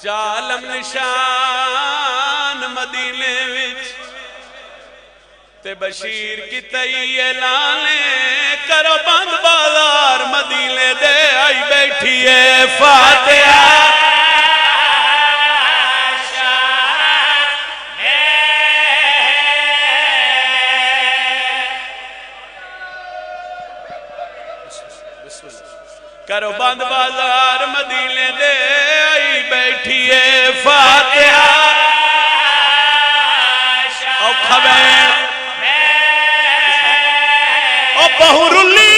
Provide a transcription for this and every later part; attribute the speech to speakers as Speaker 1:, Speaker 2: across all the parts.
Speaker 1: عالم نشان مدینے وچ تے بشیر کی تئی اعلان کرو بند بازار مدینے دے آئی بیٹھی ہے فاتحہ کرو بند بازار مدینے دے آئی بیٹھی ہے فاتحہ او خبر او بہرلی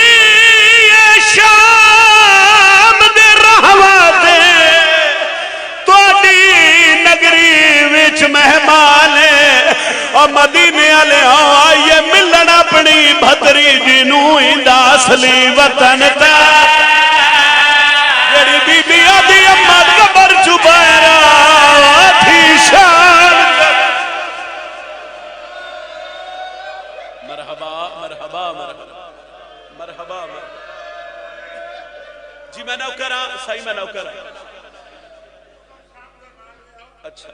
Speaker 1: شام دے رہواتے توڑی نگری وچ مہمان او مدینے آلے آئیے ملن اپنی بھتری جنوں اندہ اصلی وطن تا بی بی آدھی امت قبر چبائرہ تھی شان مرحبا مرحبا مرحبا جی میں نوکرہ صحیح میں نوکرہ اچھا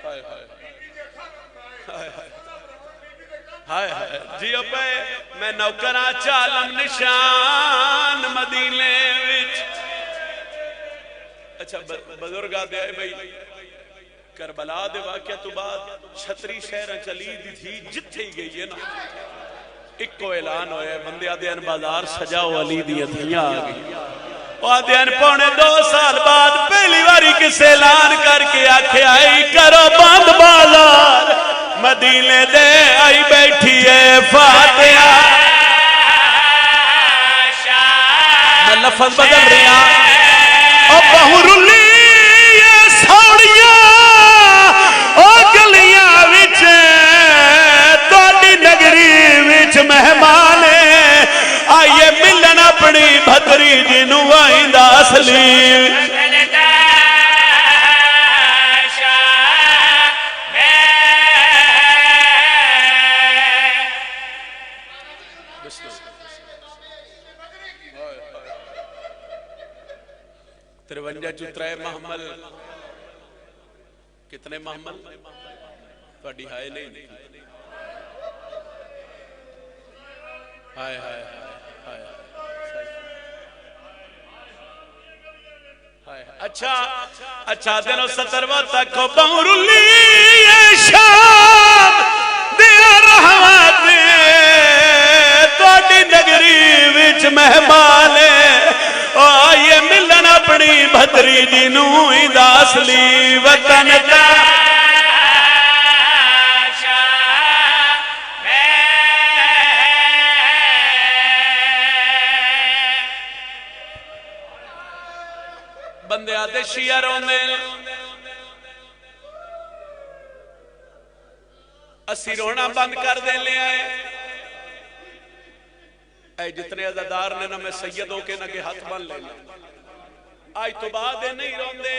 Speaker 1: ہائے ہائے ہائے ہائے جی اپنے میں نوکرہ عالم نشان مدینے وچ اچھا بزرگ آدھے آئے بھائی کربلا دے واقعہ تو بعد چھتری شہرہ چلی دی تھی جتھے ہی گئی ہے نا ایک کو اعلان ہوئے بندے آدھے ان بازار سجاؤ علی دی اتھیاں آگئی آدھے ان پونے 2 سال بعد پہلی باری کس اعلان کر کے آکھے آئی کرو بند بازار مدینے دے آئی بیٹھی ہے فاتحہ میں لفظ بدل رہا او بہرلی سوڑیاں او گلیاں وچ توڑی نگری وچ مہمان آئیے ملن اپنی بھتری جنوں آئندہ اصلی ترونجہ چترائے محمل کتنے محمل توڑی ہائے نہیں ہائے ہائے ہائے اچھا اچھا دنوں 70 تک بہرلی شام دیا رحمت توڑی نگری وچ مہمان آئیے ملن اپنی بھتری جنوں اندہ اصلی وطن تا بندے آتے شیعہ رونے اسی رونا بند کر دے لے آئے اے جتنے عزادار نے نہ میں سید ہو کے نہ کہ ہاتھ بن لینا آج تو بعد نہیں روندے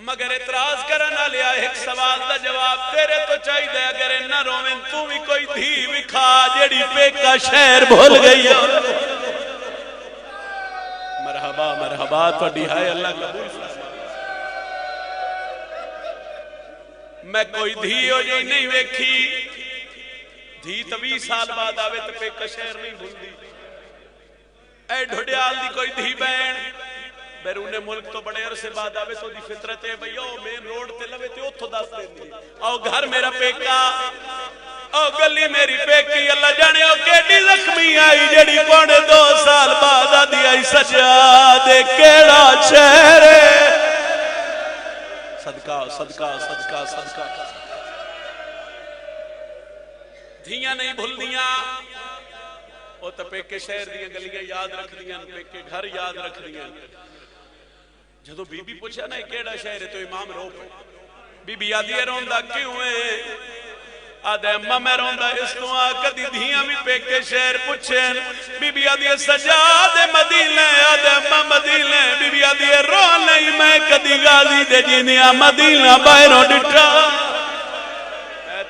Speaker 1: مگر اعتراض کرنا لیا ایک سوال دا جواب تیرے تو چاہی دے اگر نہ رویں تو بھی کوئی دھی وکھا جیڑی پہ کا شہر بھول گئی مرحبا مرحبا تو ڈیہائے اللہ قبول میں کوئی دھی ہو جائے نہیں ویکھی دھی تو 20 سال بعد آوے تو پہ کا شہر نہیں بھول دی اے ڈھوڑیال دی کوئی دھی بین بیرون ملک تو بڑے عرصے بعد آوے تو دی فطرت ہے بھئی او مین روڈ تے لوے تے اتھو دس دیں دی او گھر میرا پیکا او گلی میری پیکی اللہ جانے او کیڑی زخمی آئی جڑی پونے 2 سال بعد آدھی آئی سجادے کیڑا شہر صدقہ صدقہ صدقہ صدقہ دھیاں نہیں بھول دیاں او تا پیکے شہر دیاں گلیاں یاد رکھ دیاں پیکے گھر یاد رکھ دیاں جدو بی بی پوچھا نا کیڑا شہر ہے تو امام رو پہ بی بی آدھی روندہ کیوں ہے آدھے اممہ میں روندہ اس تو آکا دی دھیاں بھی پیکے شہر پوچھیں بی بی آدھی سجاد مدینے آدھے اممہ مدینے بی بی آدھی رو نہیں میں کدی غازی دے جینیاں مدینہ بائروں ڈٹا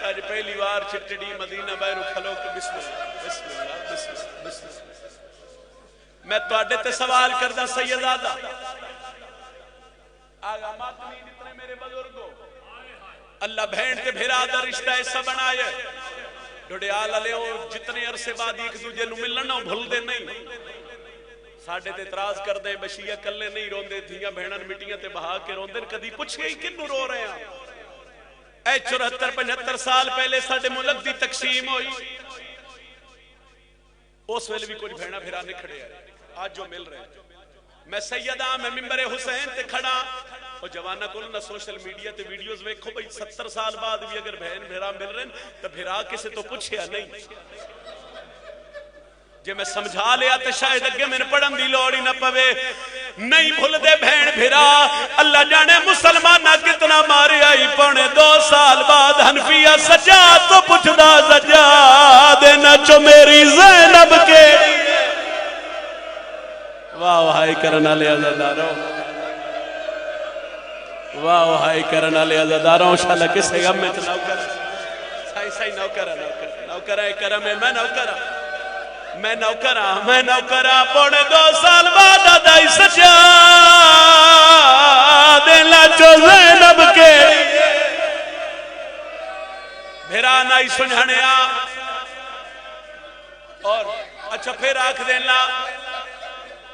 Speaker 1: آج پہلی بار چٹڑی مدینہ بائروں کھلو کہ بسم اللہ بسم اللہ بسم اللہ بسم اللہ میں تو آڈے تے سوال کردہ سیدادہ آگا ماتمی جتنے میرے بزرگوں اللہ بہن تے بھیرا دا رشتہ ایسا بنایا ڈھڈیال علیہ جتنے عرصے بعد ایک دوجے نو ملنا بھول دے نہیں ساڑھے تے اعتراض کر دیں بشیہ کلے نہیں روندے دھیاں بہنن مٹیاں تے بہا کے روندے کدی پوچھے ہی کنو رو رہے ہیں اے 74-75 سال پہلے ساڑھے ملک دی تقسیم ہوئی اس ویلے بھی کچھ بہنہ بھیرانے کھڑے ہیں آج جو مل رہے ہیں میں سیدہ میں ممبر حسین تے کھڑا اور جوانہ کو نہ سوشل میڈیا تے ویڈیوز ویکھو بھئی 70 سال بعد بھی اگر بہن بھیرا مل رہے ہیں تو بھیرا کسے تو پوچھیا نہیں جے میں سمجھا لیا تو شاید اگے میں پڑھن دی لوڑی نہ پوے نہیں بھول دے بہن بھیرا اللہ جانے مسلمانہ کتنا مارے آئی پونے 2 سال بعد حنفیہ سجاد تو پوچھ دا سجاد نچو میری زینب کے واہ وہائی کرنا لیا زداروں واہ وہائی کرنا لیا زداروں انشاءاللہ کسے غم میں تو نوکر سائی نوکرہ کرم ہے میں نوکرہ پونے 2 سال بعد آدائی سجاد لاچو زینب کے بھیرا نائی سنجھنیا اور اچھا پھر آکھ دینا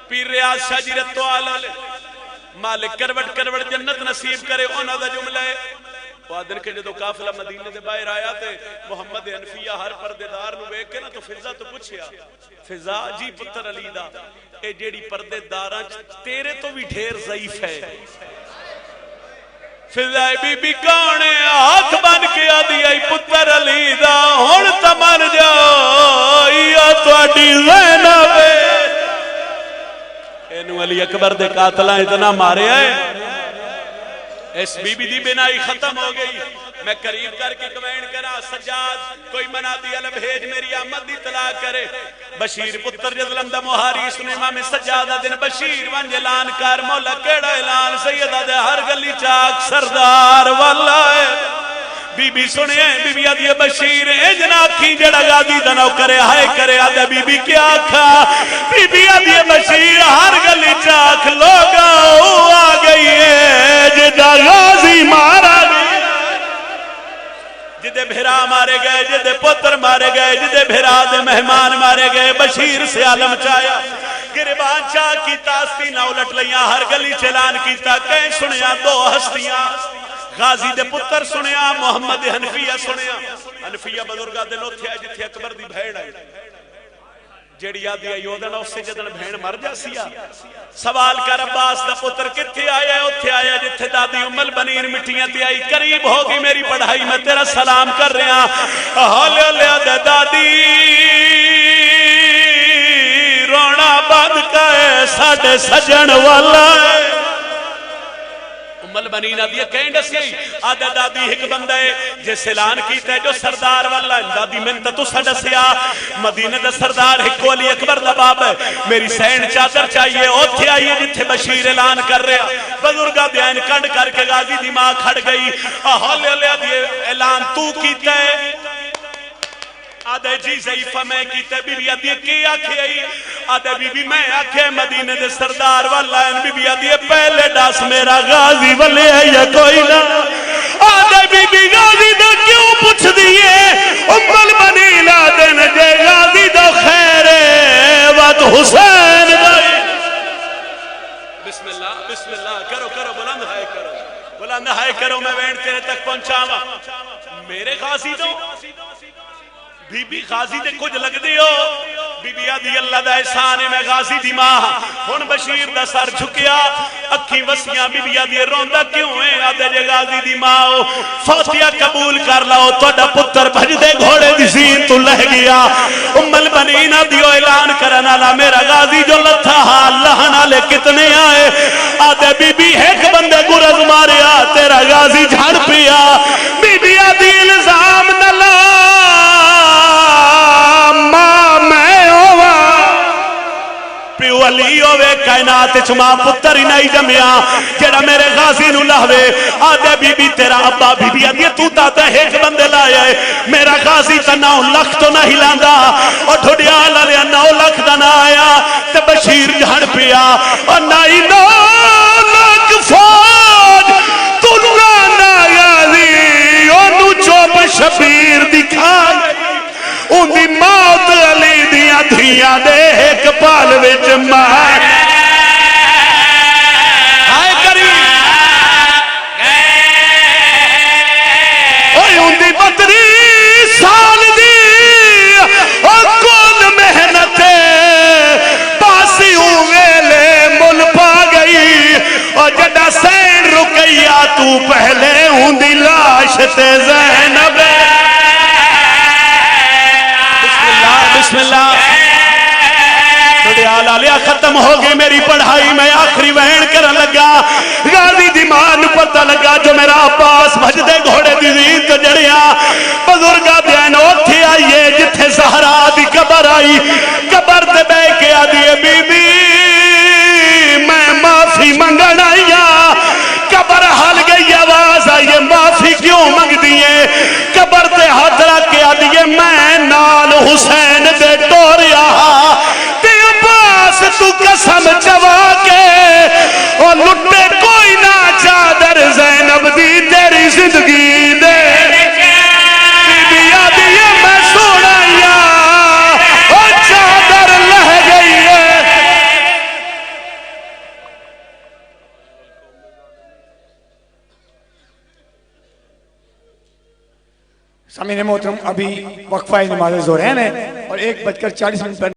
Speaker 1: پیر ریاض شاہ جی رتو آلال مالک کروٹ جنت نصیب کرے اونا دا جملہ ہے وادن کے جدو کافلہ مدینہ دے باہر آیا تے محمد حنفیہ ہر پردیدار نو بیک کے نا تو فضا تو پوچھیا فضا جی پتر علی دا اے جیڑی پردیداراں تیرے تو بھی ڈھیر ضعیف ہے فضا بی بی کانے ہاتھ بن کے آدھی آئی پتر علی دا ہون تمر جاؤ یا تو اڈی زینب اینو علی اکبر دے قاتلہ اتنا مارے آئے اس بی بی دی بنائی ختم ہو گئی میں قریب کر کے کمینٹ کرا سجاد کوئی منا دی علی بھیج میری آمد دی طلاع کرے بشیر پتر جزلم دا مہاری سن امام سجادہ دن بشیر ون اعلان کر مولا کیڑا اعلان سیدہ دے ہر گلی چاک سردار واللہ بی بی سنے بی بی آدھی بشیر اجنا کی جڑا گادی دنو کرے ہائے کرے آدھے بی بی کیا کھا بی بی آدھی بشیر ہر گلی چاک لوگا آگئی ہے جدہ غازی مارا گئی جدے بھیرا مارے گئے جدے پتر مارے گئے جدے بھیرا دے مہمان مارے گئے بشیر سے عالم چایا گربان چاہ کی تاستی نہ الٹ لیاں ہر گلی چلان کیتا کہیں سنیا 2 ہستیاں غازی دے پتر سنیا محمد حنفیہ سنیا حنفیہ بزرگا دے نو تھے جتھے اکبر دی بھیڑ آئی جیڑی آدھی ایودن اس سے جدن بھیڑ مر جا سیا سوال کر عباس دا پتر کتھے آیا اتھے آیا جتھے دادی ام البنین مٹیاں تی آئی قریب ہوگی میری پڑھائی میں تیرا سلام کر رہا ہولے لیا دے دادی رونا بند کائے ساڑھے سجن والا ہے مل بنی نہ دیا کہیں ڈسی آدھا دادی ایک بندہ ہے جس اعلان کیتا ہے جو سردار والا دادی من تو سا ڈسیا مدینہ دا سردار ایک علی اکبر دا باب ہے میری سین چادر چاہیے اوتھے آئیے جتھے بشیر اعلان کر رہا بزرگا بیان کڑ کر کے غازی دی ماں کھڑ گئی ہولے لے دیئے اعلان تو کیتا ہے آدھے جی ضعیفہ میں کیتے بی بی آدھے کی آکھے آئی آدھے بی بی میں آکھے مدینہ دے سردار والا ہے بی بی آدھے پہلے ڈاس میرا غازی والے ہے یا کوئی نہ آدھے بی بی غازی دا کیوں پوچھ دیئے ام البنین آدھے نجے غازی دا خیر وقت حسین دائی بسم اللہ کرو بلند ہائے کرو میں وینٹ تیرے تک پہنچاوا میرے غازی دو بی بی غازی دے کچھ لگ دیو بی بی آدھی اللہ دا احسان ہے میں غازی دی ماں ہن بشیر دا سر جھکیا اکھی وسیاں بی بی آدھی روندہ کیوں ہے آدھے جے غازی دی ماں فاتحہ قبول کر لاؤ توڑا پتر بھج دے گھوڑے دی زین تو لہ گیا ام البنین آدھیو اعلان کرنا لا میرا غازی جو لتھا اللہ نالے کتنے آئے آدھے بی بی ایک بندے گرز ماریا تیرا غازی جھڑ پیا بی بی آدھی الزام نلا علی ہوئے کائنات چما پتر ہی نہیں جمیا جڑا میرے غازی نو لاوے آدھے بی بی تیرا ابا بی بی آدھے تو تا ایک بندے لائے میرا غازی تا 9 لکھ تو نہیں لاندا اور ڈھڈیال لیا 9 لکھ دا نہ آیا تے بشیر جھڑ پیا اور 9 لکھ فوج
Speaker 2: تو پہلے ہوں دی لاش تے زینب
Speaker 1: بسم اللہ
Speaker 2: ڈڈیال آلیا ختم ہو گئی میری پڑھائی میں آخری وین کرن لگا غازی دی ماں نو پتہ لگا جو میرا عباس بھجدے گھوڑے دی زین تو جڑیا بزرگا دین اوتھے آئیے جتھے زہرا دی قبر آئی قبر تے بے کے آدھیے بی بی میں معافی منگن آئیا قبر حل گئی آواز آئیے معافی کیوں منگ دیئے قبر تے ہاتھ رکھ کے آدھیے میں نال حسین دے ٹوریا تو قسم چوا کے اور لٹے کوئی نہ چادر زینب دی تیری زندگی دے بی بی آدھیے میں سوڑایا اور چادر لہ گئی ہے
Speaker 3: سامعین محترم ابھی وقفہ نماز ظہرین ہے اور 1:40 پر